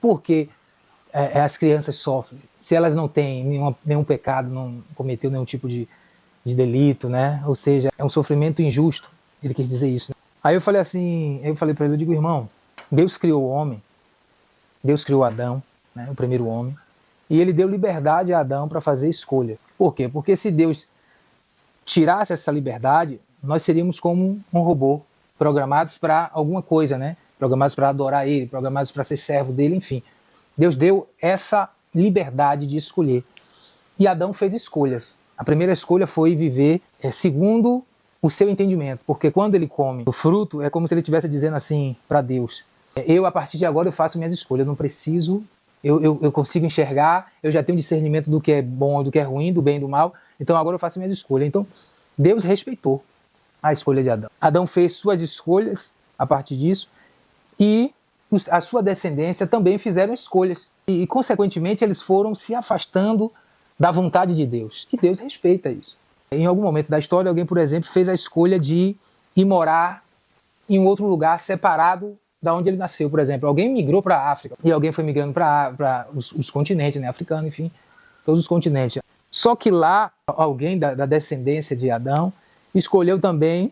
Por que as crianças sofrem? Se elas não têm nenhum pecado, não cometeu nenhum tipo de delito, né? Ou seja, é um sofrimento injusto. Ele quis dizer isso, né? Aí eu falei assim, para ele, eu digo, irmão, Deus criou o homem, Deus criou Adão, né, o primeiro homem, e ele deu liberdade a Adão para fazer escolhas. Por quê? Porque se Deus tirasse essa liberdade, nós seríamos como um robô, programados para alguma coisa, né? Programados para adorar ele, programados para ser servo dele, enfim. Deus deu essa liberdade de escolher. E Adão fez escolhas. A primeira escolha foi viver segundo o seu entendimento, porque quando ele come o fruto, é como se ele estivesse dizendo assim para Deus, a partir de agora eu faço minhas escolhas, eu não preciso, eu consigo enxergar, eu já tenho discernimento do que é bom e do que é ruim, do bem e do mal, então agora eu faço minhas escolhas. Então Deus respeitou a escolha de Adão. Adão fez suas escolhas a partir disso, e a sua descendência também fizeram escolhas. E consequentemente, eles foram se afastando da vontade de Deus. E Deus respeita isso. Em algum momento da história, alguém, por exemplo, fez a escolha de ir morar em um outro lugar separado da onde ele nasceu, por exemplo. Alguém migrou para a África, e alguém foi migrando para os continentes, né, africano, enfim, todos os continentes. Só que lá, alguém da descendência de Adão escolheu também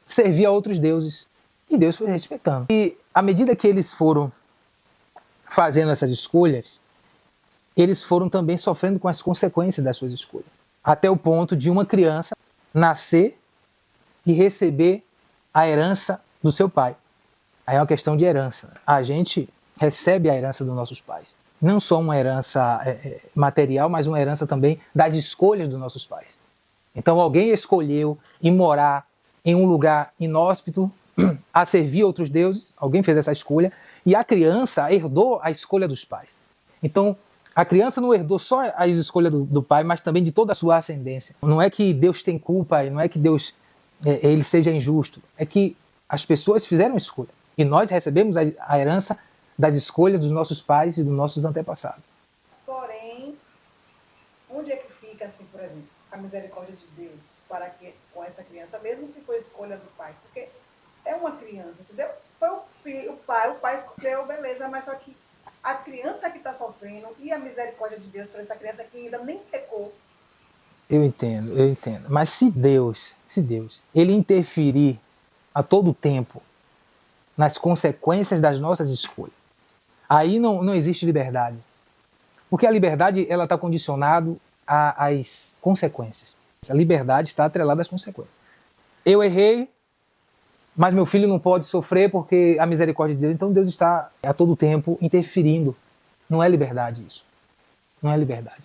servir a outros deuses. E Deus foi respeitando. E à medida que eles foram fazendo essas escolhas, eles foram também sofrendo com as consequências das suas escolhas. Até o ponto de uma criança nascer e receber a herança do seu pai. Aí é uma questão de herança. A gente recebe a herança dos nossos pais. Não só uma herança material, mas uma herança também das escolhas dos nossos pais. Então alguém escolheu ir morar em um lugar inóspito, a servir outros deuses, alguém fez essa escolha, e a criança herdou a escolha dos pais. Então, a criança não herdou só a escolha do pai, mas também de toda a sua ascendência. Não é que Deus tem culpa, não é que Deus ele seja injusto, é que as pessoas fizeram escolha. E nós recebemos a herança das escolhas dos nossos pais e dos nossos antepassados. Porém, onde é que fica, assim, por exemplo, a misericórdia de Deus para que, com essa criança, mesmo que foi escolha do pai? Porque é uma criança, entendeu? Foi o pai escolheu, beleza, mas só que a criança que está sofrendo e a misericórdia de Deus para essa criança que ainda nem pecou. Eu entendo. Mas se Deus, ele interferir a todo tempo nas consequências das nossas escolhas, aí não existe liberdade. Porque a liberdade ela está condicionada às consequências. A liberdade está atrelada às consequências. Eu errei, mas meu filho não pode sofrer porque a misericórdia de Deus. Então Deus está a todo tempo interferindo. Não é liberdade isso. Não é liberdade.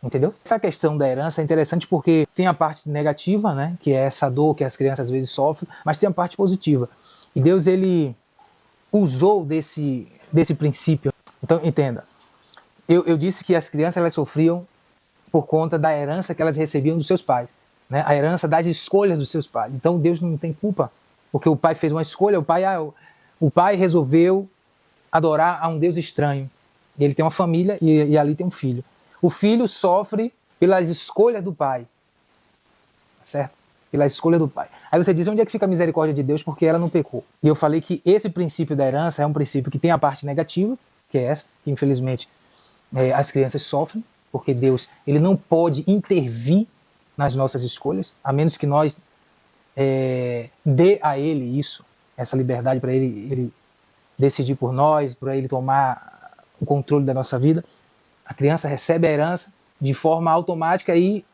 Entendeu? Essa questão da herança é interessante porque tem a parte negativa, né, que é essa dor que as crianças às vezes sofrem, mas tem a parte positiva. E Deus ele usou desse princípio. Então entenda, eu disse que as crianças elas sofriam por conta da herança que elas recebiam dos seus pais, né? A herança das escolhas dos seus pais. Então Deus não tem culpa, porque o pai fez uma escolha, o pai resolveu adorar a um Deus estranho. E ele tem uma família e ali tem um filho. O filho sofre pelas escolhas do pai, certo? Pela escolha do pai. Aí você diz, onde é que fica a misericórdia de Deus? Porque ela não pecou. E eu falei que esse princípio da herança é um princípio que tem a parte negativa, que é essa, que infelizmente as crianças sofrem, porque Deus ele não pode intervir nas nossas escolhas, a menos que nós dê a ele isso, essa liberdade para ele decidir por nós, para ele tomar o controle da nossa vida. A criança recebe a herança de forma automática e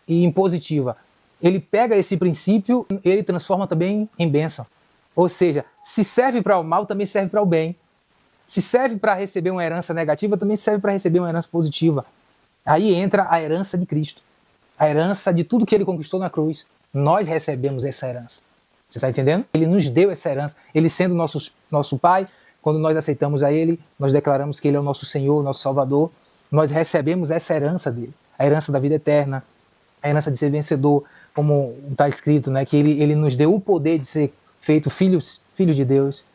impositiva. Ele pega esse princípio e ele transforma também em bênção. Ou seja, se serve para o mal, também serve para o bem. Se serve para receber uma herança negativa, também serve para receber uma herança positiva. Aí entra a herança de Cristo. A herança de tudo que ele conquistou na cruz. Nós recebemos essa herança. Você está entendendo? Ele nos deu essa herança. Ele sendo nosso Pai, quando nós aceitamos a Ele, nós declaramos que Ele é o nosso Senhor, nosso Salvador. Nós recebemos essa herança dele. A herança da vida eterna. A herança de ser vencedor, como está escrito, né? Que ele nos deu o poder de ser feito filhos de Deus.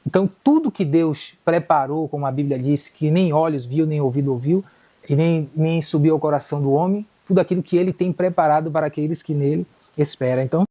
Então tudo que Deus preparou, como a Bíblia diz, que nem olhos viu, nem ouvido ouviu, e nem subiu ao coração do homem, tudo aquilo que ele tem preparado para aqueles que nele esperam. Então